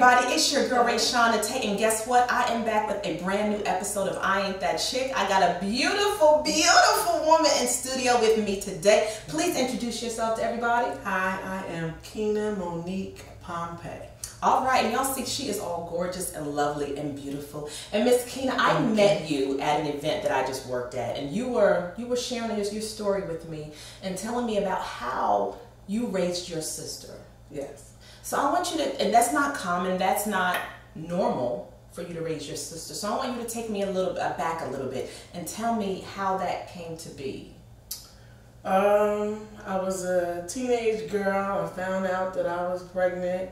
everybody, it's your girl Rae-Shan, and guess what? I am back with a brand new episode of I Ain't That Chick. I got a beautiful, beautiful woman in studio with me today. Please introduce yourself to everybody. Hi, I am Keena Pompey. All right, and y'all see she is all gorgeous and lovely and beautiful. And Miss Keena, I met you at an event that I just worked at, and you were sharing your story with me and telling me about how you raised your sister. Yes. So I want you to, and that's not common, that's not normal for you to raise your sister. So I want you to take me back a little bit and tell me how that came to be. I was a teenage girl. I found out that I was pregnant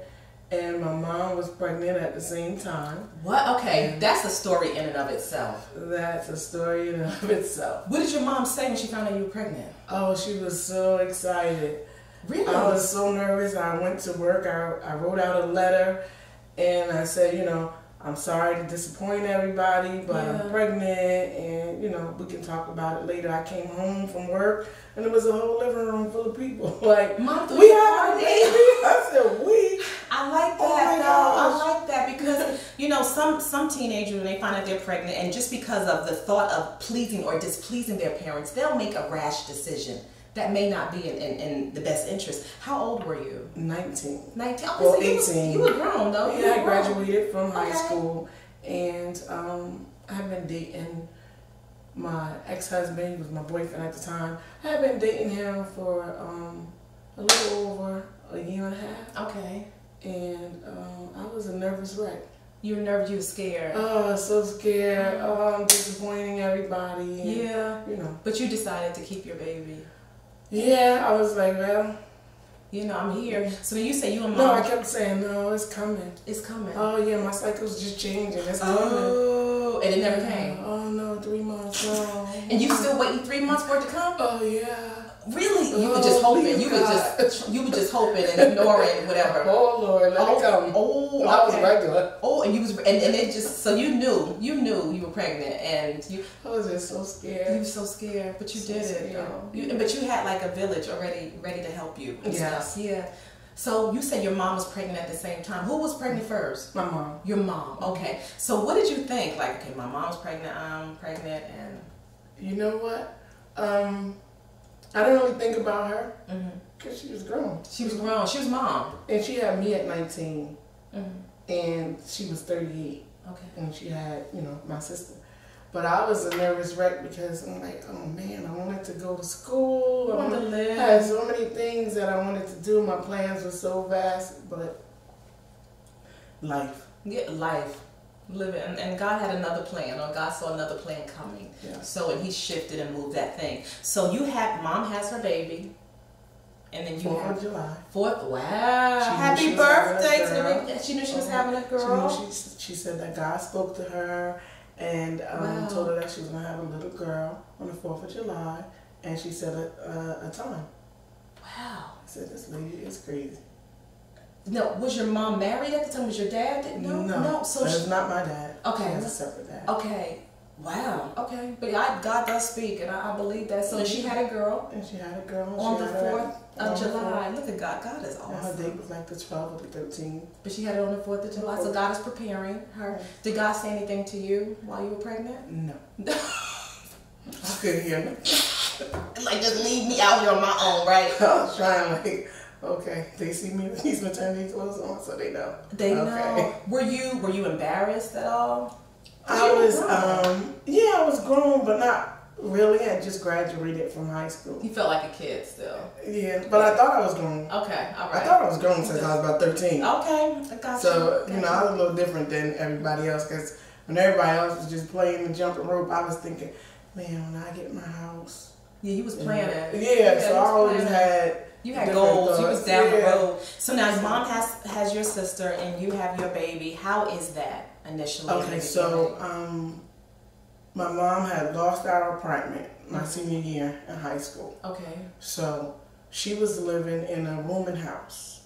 and my mom was pregnant at the same time. What? Okay, that's a story in and of itself. That's a story in and of itself. What did your mom say when she found out you were pregnant? Oh, she was so excited. Really? I was so nervous. I went to work. I wrote out a letter and I said, you know, I'm sorry to disappoint everybody, but I'm pregnant and, you know, we can talk about it later. I came home from work and there was a whole living room full of people. Like, Mom, we have a baby. I said, we? I like that. Oh I like that because, you know, some teenagers, when they find out they're pregnant, and just because of the thought of pleasing or displeasing their parents, they'll make a rash decision that may not be in the best interest. How old were you? 19. 19? Oh, well, so 18. You were grown, though. Yeah, I graduated from high school, and I've been dating my ex-husband. He was my boyfriend at the time. I had been dating him for a little over a year and a half. Okay. And I was a nervous wreck. You were nervous, you were scared. Oh, so scared. Oh, I'm disappointing everybody. And, yeah. You know. But you decided to keep your baby. Yeah, I was like, well, you know, I'm here. So when you say you and Mom... No, I kept saying, no, it's coming. It's coming. Oh, yeah, my cycle's just changing. It's coming. Oh, and it never came. Oh, no, 3 months, no. And you still waiting 3 months for it to come? Oh, yeah. Really? You were just hoping. You were just hoping and ignoring whatever. Oh Lord, let it come. Oh, I was regular. Oh, and you was and it just so you knew you were pregnant and you. I was just so scared. You were so scared, but you did it though. But you had like a village already ready to help you. And yes. Stuff. Yeah. So you said your mom was pregnant at the same time. Who was pregnant first? My mom. Your mom. Okay. So what did you think? Like, okay, my mom's pregnant. I'm pregnant, and. You know what? I didn't really think about her because she was grown. She was grown. She was mom. And she had me at 19 and she was 38. Okay. And she had, you know, my sister. But I was a nervous wreck because I'm like, oh man, I wanted to go to school. I wanted to live. I had so many things that I wanted to do. My plans were so vast, but life. Yeah, life. Living, and God had another plan, or God saw another plan coming. Yeah. So, and He shifted and moved that thing. So you had, Mom has her baby, and then you 4th of July. 4th. Wow! Happy birthday to the baby. She knew she was having a girl. She said that God spoke to her and told her that she was gonna have a little girl on the 4th of July, and she said a time. Wow! I said, this lady is crazy. No, was your mom married at the time? Was your dad? No. So that's not my dad. Okay, she has a separate dad. Okay, wow. Okay, but God does speak, and I believe that. So she had a girl. And she had a girl on the 4th of July. Look at God. God is awesome. And her date was like the 12th or the 13th. But she had it on the 4th of July. So God is preparing her. Did God say anything to you while you were pregnant? No. I couldn't hear him. Like, just leave me out here on my own, right? I was trying like. Okay, they see me with these maternity clothes on, so they know. They know. Were you embarrassed at all? I was, yeah, I was grown, but not really. I just graduated from high school. You felt like a kid still. Yeah, but I thought I was grown. Okay, all right. I thought I was grown since I was about 13. Okay, I got you. So, you know, I was a little different than everybody else, because when everybody else was just playing and jumping rope, I was thinking, man, when I get my house. Yeah, you was planning. Yeah, so I always had... You had goals. You was down the road. So now your mom has your sister and you have your baby. How is that initially? Okay, so my mom had lost our apartment my senior year in high school. Okay. So she was living in a rooming house,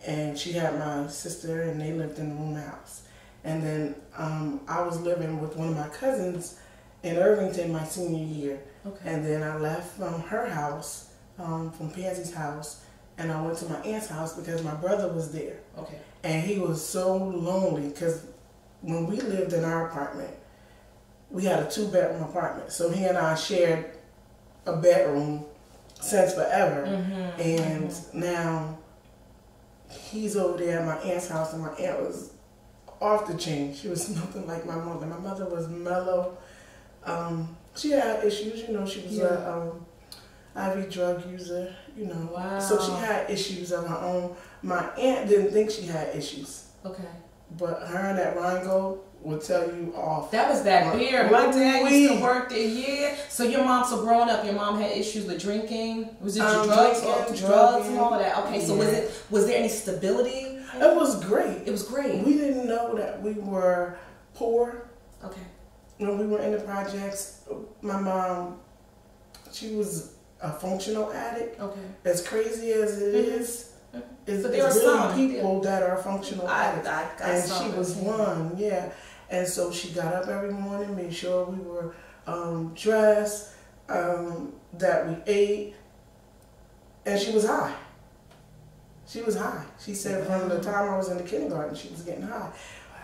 and she had my sister, and they lived in the rooming house. And then I was living with one of my cousins in Irvington my senior year. Okay. And then I left from her house. From Pansy's house, and I went to my aunt's house because my brother was there. Okay. And he was so lonely because when we lived in our apartment, we had a 2-bedroom apartment. So he and I shared a bedroom since forever. And now he's over there at my aunt's house, and my aunt was off the chain. She was nothing like my mother. My mother was mellow. She had issues, you know. She was a IV drug user, you know. Wow. So she had issues of her own. My aunt didn't think she had issues. Okay. But her and that Rheingold would tell you off. That was that beer. My dad used to work there. Yeah. So your mom, so growing up, your mom had issues with drinking. Was it your drugs and all of that? Okay. So was there any stability? It was great. It was great. We didn't know that we were poor. Okay. When we were in the projects, my mom, she was a functional addict. Okay. As crazy as it is, it's really people that are functional addicts. And she was one, And so she got up every morning, made sure we were dressed, that we ate, and she was high. She was high. She said from the time I was in the kindergarten, she was getting high.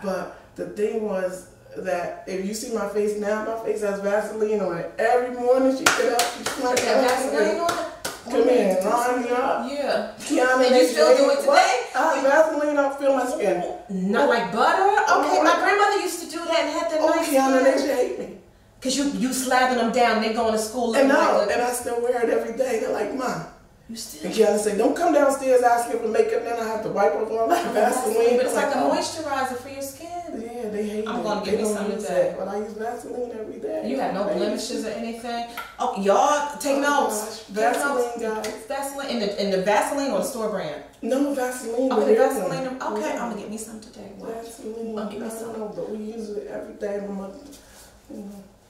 But the thing was that if you see my face now, my face has Vaseline on it. Every morning she get up, she smack Vaseline on it. Come in, line me up. Yeah. Keena, and you still do it today? Vaseline, I feel my skin. Not like butter? Okay, my grandmother used to do that and had that nice Keena, they should hate me. Because you slathering them down, they going to school. And I still wear it every day. They're like, Mom. You still? And Keena say, don't come downstairs asking for makeup, then I have to wipe off all that Vaseline. But it's like a moisturizer for your skin. Yeah, they hate it. I'm going to give me some today. But I use Vaseline every day. You have no blemishes or anything? Oh, y'all, take notes. Vaseline, guys. Vaseline, and the Vaseline or the store brand? No, Vaseline. Okay, Vaseline. Okay, I'm going to get me some today. Vaseline. I'll get me some. No, but we use it every day.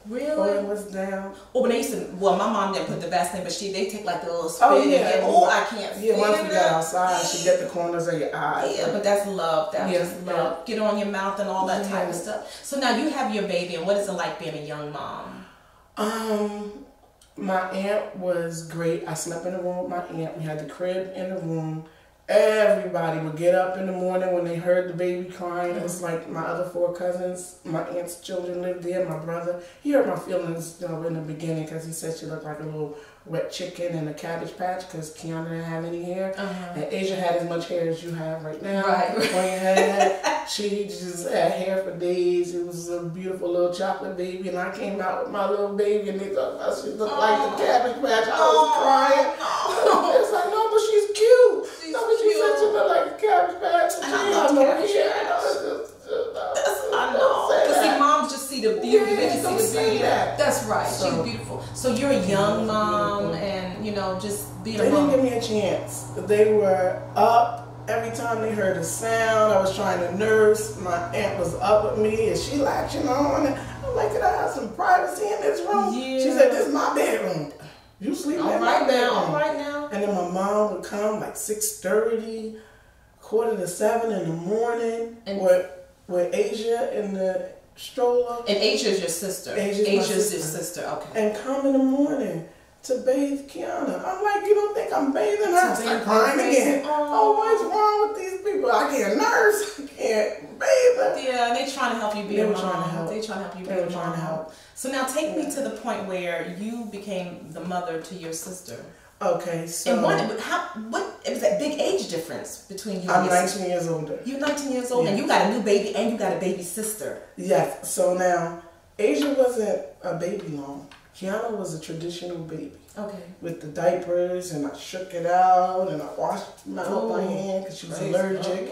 Really? Or it was down. Oh, when they used to, well, my mom didn't put the Vaseline, but they take like the little spit and get, I can't see it. Once we got outside, she get the corners of your eyes. Yeah, but that's love. That's just love. Get on your mouth and all that type of stuff. So now you have your baby, and what is it like being a young mom? My aunt was great. I slept in the room with my aunt. We had the crib in the room. Everybody would get up in the morning when they heard the baby crying. It was like my other 4 cousins, my aunt's children lived there, my brother. He hurt my feelings in the beginning because he said she looked like a little wet chicken in a Cabbage Patch because Keena didn't have any hair. And Asia had as much hair as you have right now. Right. On your head. She just had hair for days. It was a beautiful little chocolate baby, and I came out with my little baby, and they thought she looked like the Cabbage Patch. I was crying. It's like, no, but she's cute. She said she looked like a Cabbage Patch. And I love Cabbage Patch. I know. Because see, moms just see the beauty. They just see the beauty. That's right. So, she's beautiful. So you're a young mom, and just being a mom. They didn't give me a chance. They were up. Every time they heard a sound, I was trying to nurse. My aunt was up with me, and she latching on. I'm like, could I have some privacy in this room? Yeah. She said, this is my bedroom. You sleep in my bedroom. All right now. And then my mom would come like 6:30, 6:45 in the morning with Asia in the stroller. And Asia's your sister. Asia's your sister. Okay. And come in the morning to bathe Keena. I'm like, you don't think I'm bathing her? I start crying again. Oh, what's wrong with these people? I can't nurse. I can't bathe her. Yeah, they trying to help you be a mom. They trying to help you be a mom. So now take me to the point where you became the mother to your sister. Okay, so... And what it was that big age difference between you and your sister. I'm 19 years older. You're 19 years old, and you got a new baby, and you got a baby sister. Yes, so now, Asia wasn't a baby long. Keena was a traditional baby. Okay. With the diapers, and I shook it out, and I washed my mouth by hand because she was allergic.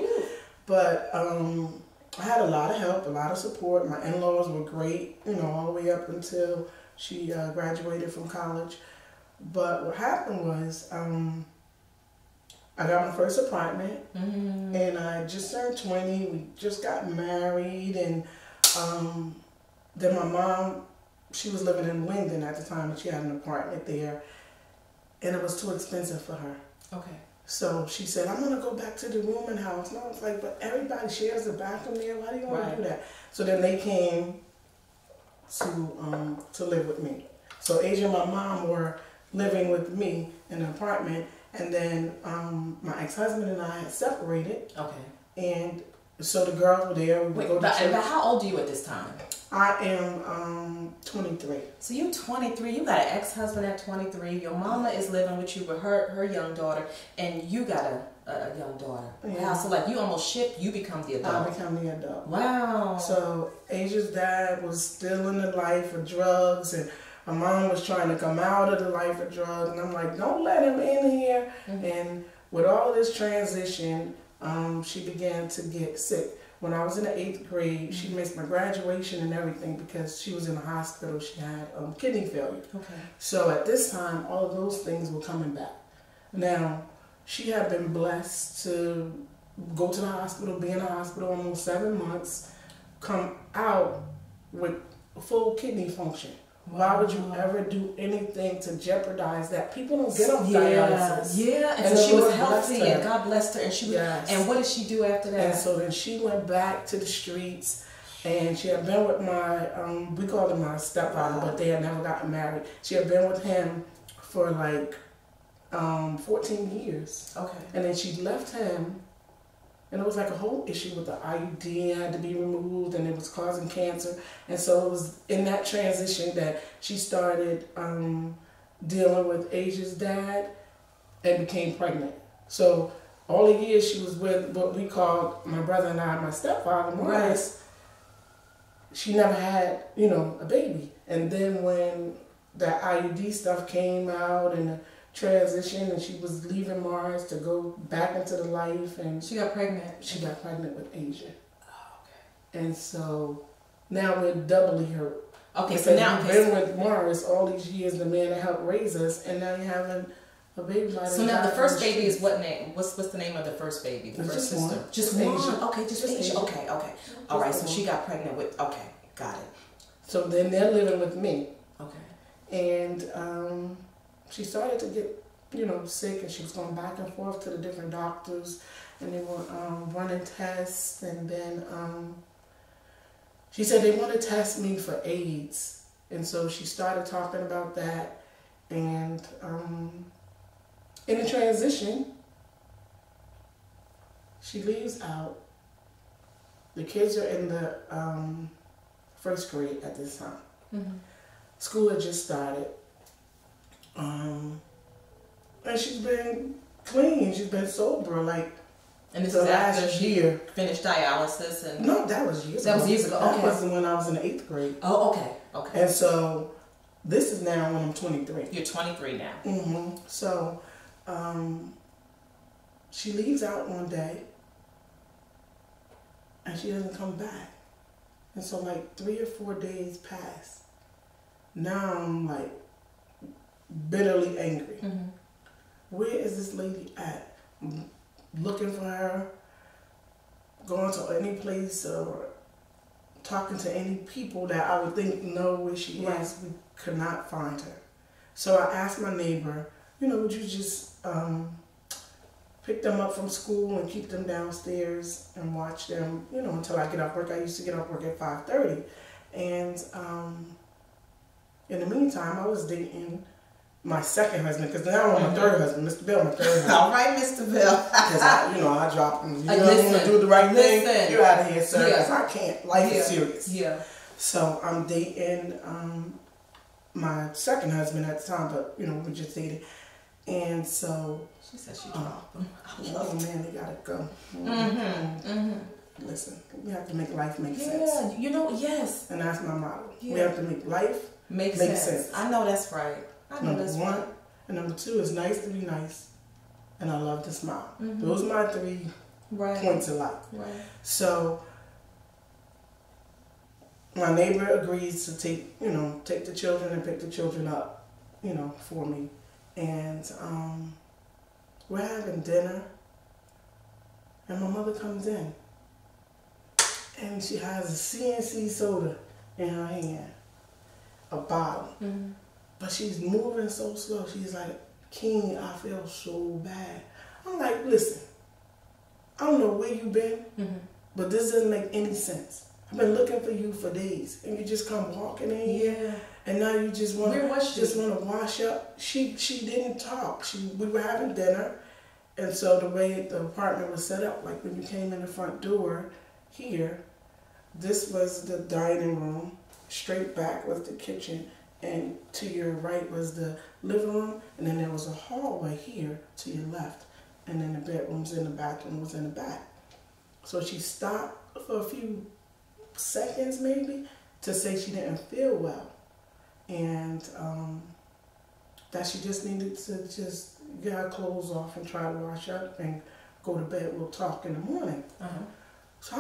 But I had a lot of help, a lot of support. My in-laws were great, all the way up until she graduated from college. But what happened was, I got my first apartment, and I just turned 20. We just got married, and then my mom, she was living in Linden at the time, and she had an apartment there, and it was too expensive for her. Okay. So she said, I'm going to go back to the rooming house. And I was like, but everybody shares the bathroom there. Why do you want to do that? So then they came to live with me. So Asia and my mom were living with me in an apartment, And then my ex-husband and I had separated. Okay. And so the girls were there. We go to church. But how old are you at this time? I am 23. So you're 23. You got an ex-husband at 23. Your mama is living with you with her young daughter, and you got a young daughter. Yeah. Wow. So like you almost shift. You become the adult. I become the adult. Wow. So Asia's dad was still in the life of drugs, and my mom was trying to come out of the life of drugs, and I'm like, don't let him in here. Mm-hmm. And with all this transition, she began to get sick. When I was in the 8th grade, she missed my graduation and everything because she was in the hospital. She had kidney failure. Okay. So at this time, all of those things were coming back. Now, she had been blessed to go to the hospital, be in the hospital almost 7 months, come out with full kidney function. Why would you ever do anything to jeopardize that? People don't get off dialysis. Yeah, and so she was healthy, and God blessed her. And she was, and what did she do after that? And so then she went back to the streets, and she had been with my, we called him my stepfather, but they had never gotten married. She had been with him for like 14 years. Okay. And then she left him. And it was like a whole issue with the IUD had to be removed, and it was causing cancer. And so it was in that transition that she started dealing with Asia's dad and became pregnant. So all the years she was with what we called, my brother and I, my stepfather, Morris, she never had, a baby. And then when the IUD stuff came out and the transition, and she was leaving Mars to go back into the life, and she got pregnant. She got pregnant with Asia. Oh, okay. And so now we're doubly hurt. Okay, so now we've been with Mars all these years, the man that helped raise us, and now you're having a baby. So now the first baby is what name? What's the name of the first baby? The first sister. Just Asia. Okay, just Asia. Okay. All right. So she got pregnant with. Okay, got it. So then they're living with me. Okay. And she started to get, sick, and she was going back and forth to the different doctors, and they were running tests, and then she said they want to test me for AIDS, and so she started talking about that, and in the transition, she leaves out. The kids are in the 1st grade at this time. Mm-hmm. School had just started. And she's been clean. She's been sober, and this is after she finished dialysis and. No, that was years ago. That was years ago. Okay. That was when I was in the 8th grade. Oh, okay. Okay. And so this is now when I'm 23. You're 23 now. Mm-hmm. So she leaves out one day, and she doesn't come back. And so 3 or 4 days pass. Now I'm bitterly angry. Mm-hmm. Where is this lady at? I'm looking for her, going to any place or talking to any people that I would think know where she is. We could not find her. So I asked my neighbor, would you just pick them up from school and keep them downstairs and watch them, until I get off work. I used to get off work at 5:30. And in the meantime, I was dating my second husband, because now I'm my third husband, Mr. Bill, my third husband. All right, Mr. Bill. Because I drop him. You don't want to do the right thing, you're out of here, sir. Because I can't. Life is serious. Yeah. So I'm dating my second husband at the time, but we just dated. And so she said she dropped him. Oh man, they gotta go. Mm-hmm. Mm-hmm. Listen, we have to make life make sense. Yes. And that's my motto. Yeah. We have to make life make sense. I know that's right. Number one. And number two is nice to be nice. And I love to smile. Mm-hmm. Those are my 3 points of life. Right. So my neighbor agrees to take the children and pick the children up, for me. And we're having dinner, and my mother comes in, and she has a CNC soda in her hand, a bottle. Mm-hmm. But she's moving so slow. She's like, Keena, I feel so bad. I'm like, listen, I don't know where you've been, but this doesn't make any sense. I've been looking for you for days, and you just come walking in here. And now you just want Where was she? just want to wash up. She didn't talk. We were having dinner, and so the way the apartment was set up, like when you came in the front door here, this was the dining room. Straight back was the kitchen, and to your right was the living room, and then there was a hallway here to your left, and then the bedrooms and the bathroom was in the back. So she stopped for a few seconds maybe to say she didn't feel well, and that she just needed to just get her clothes off and try to wash up and go to bed. We'll talk in the morning. So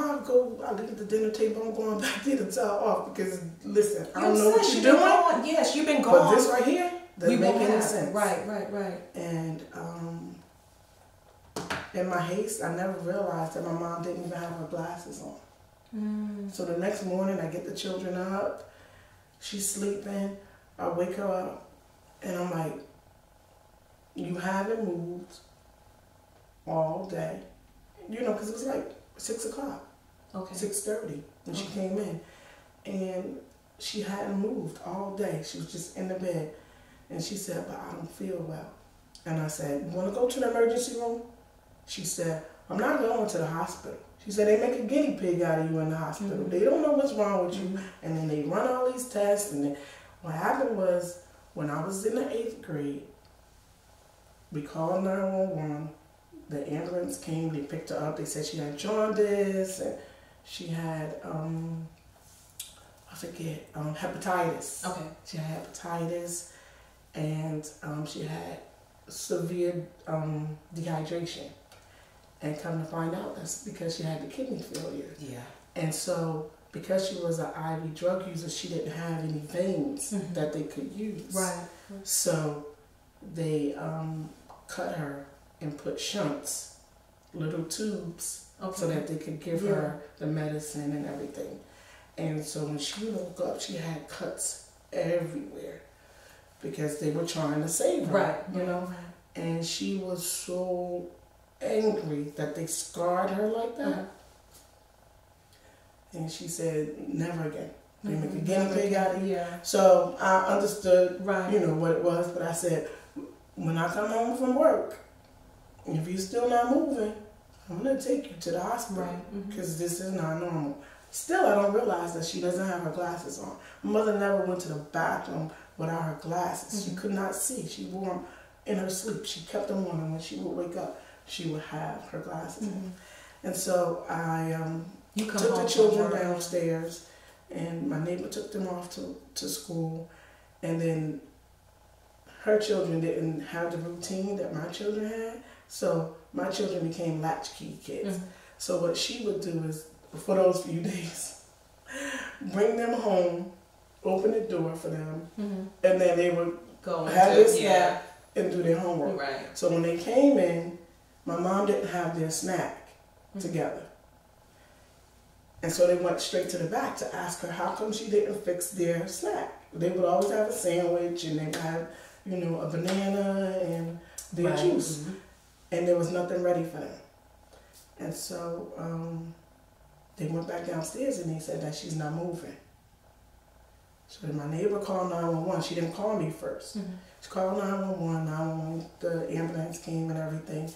I leave the dinner table, I'm going back there to tell her off because, listen, I don't know what you're doing. Yes, you've been gone. But this right here doesn't make any sense. Right. And in my haste, I never realized that my mom didn't even have her glasses on. So the next morning, I get the children up. She's sleeping. I wake her up, and I'm like, you haven't moved all day. You know, because it was like 6 o'clock, 6:30 when she came in, and she hadn't moved all day. She was just in the bed, and she said, but I don't feel well. And I said, you want to go to the emergency room? She said, I'm not going to the hospital. She said, they make a guinea pig out of you in the hospital. They don't know what's wrong with you, and then they run all these tests. And then what happened was, when I was in the 8th grade, we called 911. The ambulance came, they picked her up, they said she had jaundice, and she had, hepatitis. Okay. She had hepatitis, and she had severe dehydration. And come to find out, that's because she had the kidney failure. Yeah. And so, because she was an IV drug user, she didn't have any veins that they could use. Right. So, they cut her and put shunts, little tubes, so that they could give her the medicine and everything. And so when she woke up, she had cuts everywhere because they were trying to save her, you know. And she was so angry that they scarred her like that. And she said, never again. They make a guinea pig out of you. So I understood, you know, what it was, but I said, when I come home from work, if you're still not moving, I'm going to take you to the hospital because this is not normal. Still, I don't realize that she doesn't have her glasses on. My mother never went to the bathroom without her glasses. She could not see. She wore them in her sleep. She kept them on, and when she would wake up, she would have her glasses on. And so I took the children downstairs, and my neighbor took them off to school, and then her children didn't have the routine that my children had. So my children became latchkey kids. So what she would do is, for those few days, bring them home, open the door for them, and then they would go have their snack and do their homework. So when they came in, my mom didn't have their snack together. And so they went straight to the back to ask her how come she didn't fix their snack. They would always have a sandwich, and they would have, you know, a banana and their juice. And there was nothing ready for them. And so they went back downstairs, and they said that she's not moving. So my neighbor called 911. She didn't call me first. She called 911. 911, the ambulance came and everything.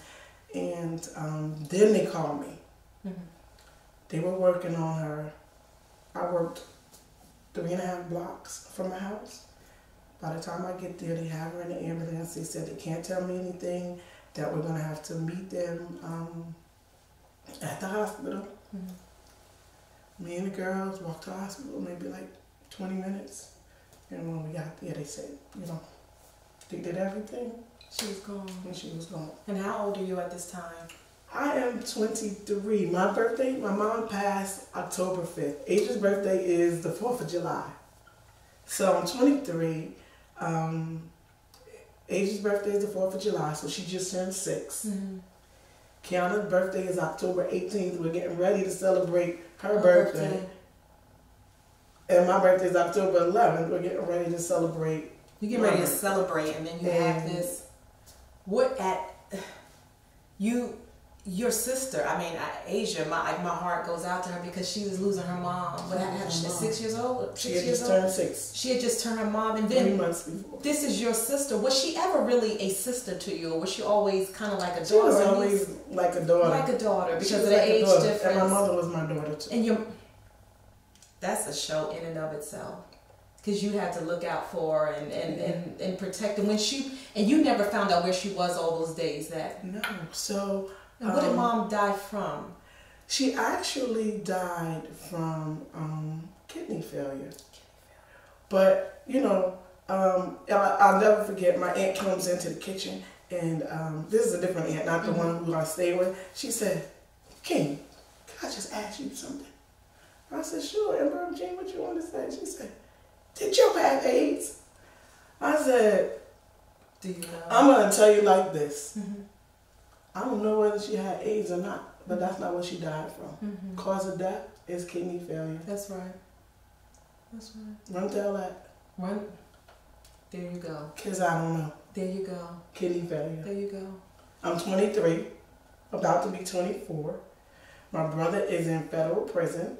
And then they called me. They were working on her. I worked 3.5 blocks from my house. By the time I get there, they have her in the ambulance. They said they can't tell me anything, that we're going to have to meet them at the hospital. Me and the girls walked to the hospital maybe like 20 minutes. And when we got there, they said, you know, they did everything. She was gone. And she was gone. And how old are you at this time? I am 23. My birthday, my mom passed October 5th. Asia's birthday is the 4th of July. So I'm 23. Asia's birthday is the 4th of July, so she just turned 6. Kiana's birthday is October 18th. We're getting ready to celebrate her birthday. And my birthday is October 11th. We're getting ready to celebrate. You get ready to celebrate, and then you have this. What at you your sister, I mean, Asia, my heart goes out to her because she was losing her mom. What happened? She was 6 years old? She had just turned 6. She had just turned her mom, and then 3 months before. This is your sister. Was she ever really a sister to you, or was she always kind of like a daughter? She was always like a daughter. Like a daughter, because of the age difference. And my mother was my daughter too. And that's a show in and of itself. Because you had to look out for her and protect her. And you never found out where she was all those days. No. So... And what did Mom die from? She actually died from kidney failure. But, you know, I'll never forget, my aunt comes into the kitchen, and this is a different aunt, not the one who I stay with. She said, King, can I just ask you something? I said, sure, Emperor Jean, what you want to say? She said, did you have AIDS? I said, do you know? I'm going to tell you like this. I don't know whether she had AIDS or not, but that's not what she died from. Cause of death is kidney failure. That's right. That's right. Run tell that. Run. There you go. Because I don't know. There you go. Kidney failure. There you go. I'm 23, about to be 24. My brother is in federal prison.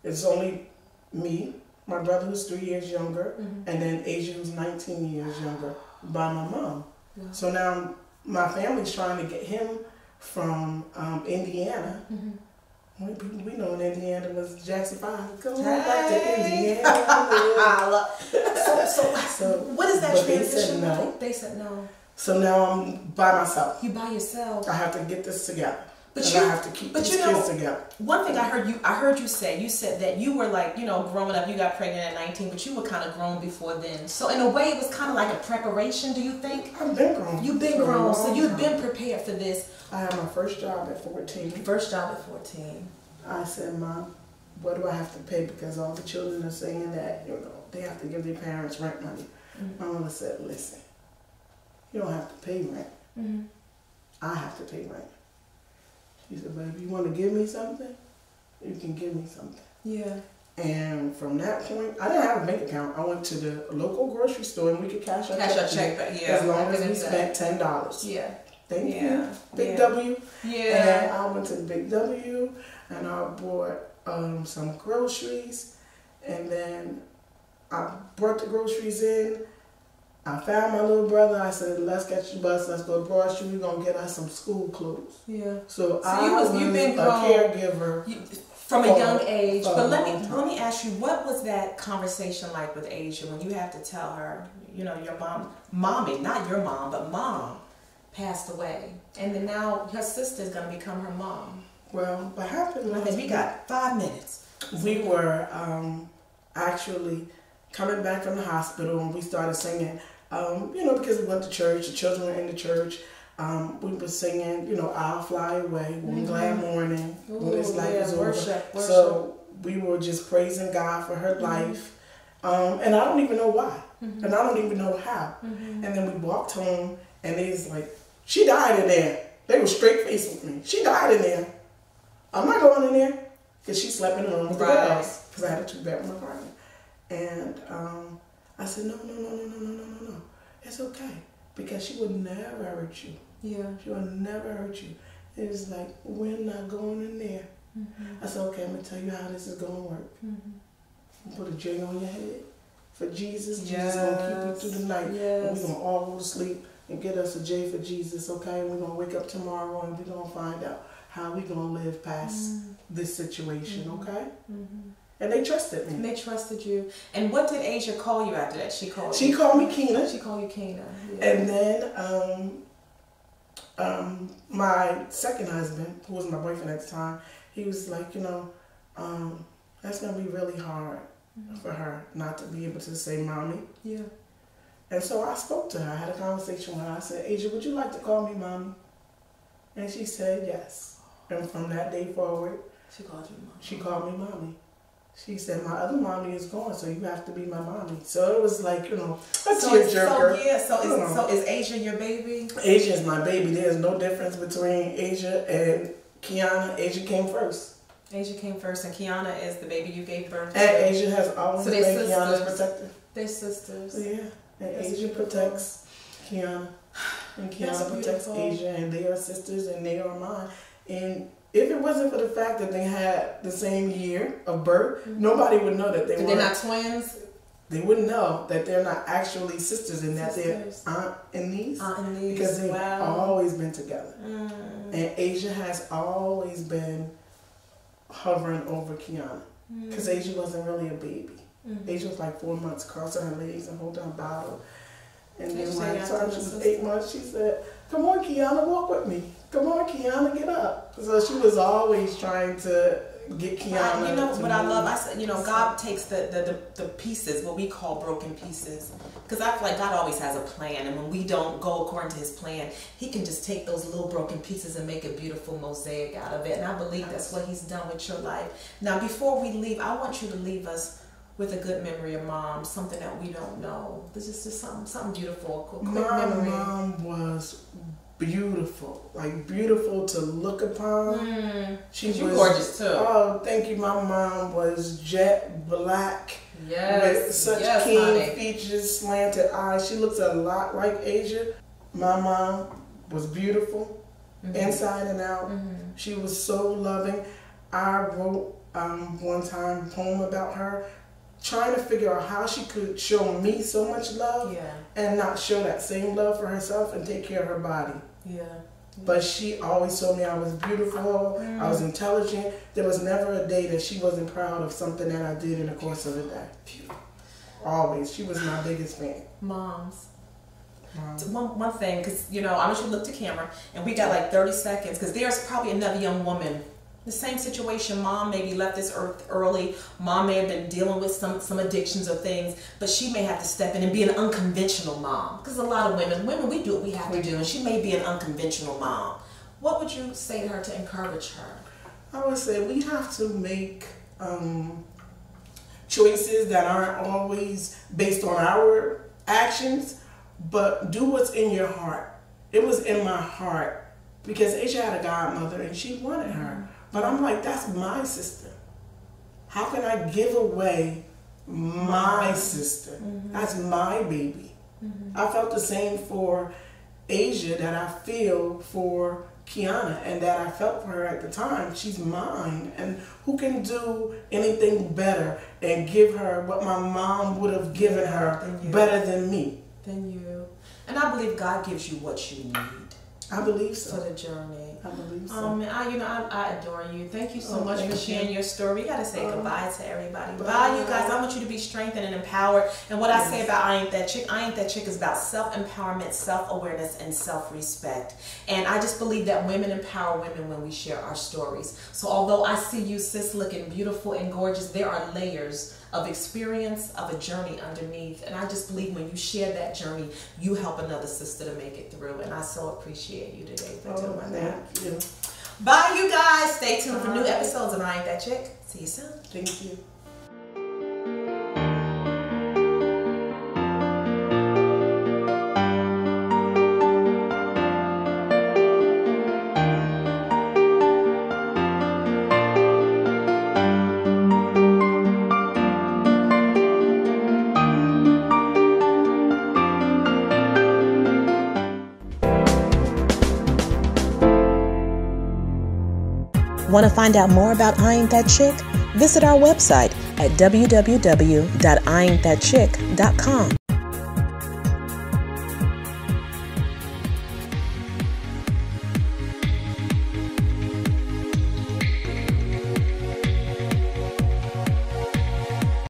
It's only me, my brother who's 3 years younger, and then Asia who's 19 years younger by my mom. Yeah. So now my family's trying to get him from Indiana. We know in Indiana was Jackson 5. Come on back to Indiana. so what is that transition? They said no. So now I'm by myself. You by yourself. I have to get this together. But I have to keep these kids together. One thing I heard you said that you were like, you know, growing up, you got pregnant at 19, but you were kind of grown before then. So in a way, it was kind of like a preparation, do you think? I've been grown. You've been grown, so you've been prepared for this. I had my first job at 14. First job at 14. I said, Mom, what do I have to pay? Because all the children are saying that, you know, they have to give their parents rent money. My mother said, listen, you don't have to pay rent. I have to pay rent. She said, but if you want to give me something, you can give me something. Yeah. And from that point, I didn't have a bank account. I went to the local grocery store and we could cash our check. As long as we spent $10. Yeah. Thank you. Big W. Yeah. And I went to the Big W and I bought some groceries. And then I brought the groceries in. I found my little brother. I said, let's get your bus. Let's go to Broad Street. We're going to get us some school clothes. Yeah. So I was a caregiver. From a young age. But let me ask you, what was that conversation like with Asia when you have to tell her, you know, your mommy, not your mom, but mom passed away. And then now her sister's going to become her mom. Well, what happened was... we got 5 minutes. We were actually coming back from the hospital and we started singing. You know, because we went to church, the children were in the church. We were singing, you know, I'll Fly Away, One Glad Morning, When This Life Is Over. Worship. So we were just praising God for her life. And I don't even know why. And I don't even know how. And then we walked home and they was like, she died in there. They were straight faced with me. She died in there. I'm not going in there. Because she slept in the room with the girls. Because I had a 2-bedroom apartment. And I said, no. It's okay. Because she would never hurt you. Yeah. She would never hurt you. It was like, we're not going in there. I said, okay, I'm going to tell you how this is going to work. You put a J on your head for Jesus. Jesus is going to keep you through the night. And we're going to all go to sleep and get us a J for Jesus, okay? And we're going to wake up tomorrow and we're going to find out how we're going to live past this situation, okay? And they trusted me. And they trusted you. And what did Asia call you after that? She called me Keena. She called you Keena. Yeah. And then my second husband, who was my boyfriend at the time, he was like, you know, that's going to be really hard for her not to be able to say mommy. Yeah. And so I spoke to her. I had a conversation with her. I said, Asia, would you like to call me mommy? And she said yes. And from that day forward, she called you mommy. She called me mommy. She said, my other mommy is gone, so you have to be my mommy. So it was like, you know, a tearjerker. So is Asia your baby? Asia is my baby. There's no difference between Asia and Kiana. Asia came first. Asia came first, and Kiana is the baby you gave birth to. And Asia has always been Kiana's protector. They're sisters. Yeah. And Asia protects Kiana. And Kiana protects Asia, and they are sisters, and they are mine. And if it wasn't for the fact that they had the same year of birth, nobody would know that they're not twins. They wouldn't know that they're not actually sisters and that they're aunt and niece. Because they've always been together. And Asia has always been hovering over Kiana. Because Asia wasn't really a baby. Asia was like 4 months, crossing her legs and holding a bottle. And then by the time she was 8 months, she said, "Come on, Kiana, walk with me. Come on, Kiana, get up." So she was always trying to get Kiana. You know what I love? I said, you know, God takes the pieces, what we call broken pieces, because I feel like God always has a plan, and when we don't go according to His plan, He can just take those little broken pieces and make a beautiful mosaic out of it. And I believe that's what He's done with your life. Now, before we leave, I want you to leave us with a good memory of Mom, something that we don't know. This is just something beautiful, a quick memory. Mom was beautiful, like beautiful to look upon. She was gorgeous too. Oh, thank you. My mom was jet black, with such keen features, slanted eyes. She looks a lot like Asia. My mom was beautiful, inside and out. She was so loving. I wrote one time a poem about her, trying to figure out how she could show me so much love and not show that same love for herself and take care of her body. But she always told me I was beautiful, I was intelligent. There was never a day that she wasn't proud of something that I did in the course of the day. Always. She was my biggest fan. Moms. One thing, because, you know, I want you to look to camera, and we got like 30 seconds, because there's probably another young woman, the same situation. Mom maybe left this earth early. Mom may have been dealing with some addictions or things, but she may have to step in and be an unconventional mom. Because a lot of women, we do what we have to do, and she may be an unconventional mom. What would you say to her to encourage her? I would say we have to make choices that aren't always based on our actions, but do what's in your heart. It was in my heart because Asia had a godmother and she wanted her. But I'm like, that's my sister. How can I give away my sister? That's my baby. I felt the same for Asia that I feel for Kiana and that I felt for her at the time. She's mine. And who can do anything better and give her what my mom would have given her better than me? Than you. And I believe God gives you what you need. I believe so. For the journey. I believe so. I adore you. Thank you so much for sharing your story. We got to say goodbye to everybody. Bye, you guys. I want you to be strengthened and empowered. And what I say about I Ain't That Chick, I Ain't That Chick is about self-empowerment, self-awareness, and self-respect. And I just believe that women empower women when we share our stories. So although I see you, sis, looking beautiful and gorgeous, there are layers of experience, of a journey underneath. And I just believe when you share that journey, you help another sister to make it through. And I so appreciate you today for doing that. Thank you. Bye, you guys. Stay tuned for new episodes of I Ain't That Chick. See you soon. Thank you. Want to find out more about I Ain't That Chick? Visit our website at www.iaintthatchick.com.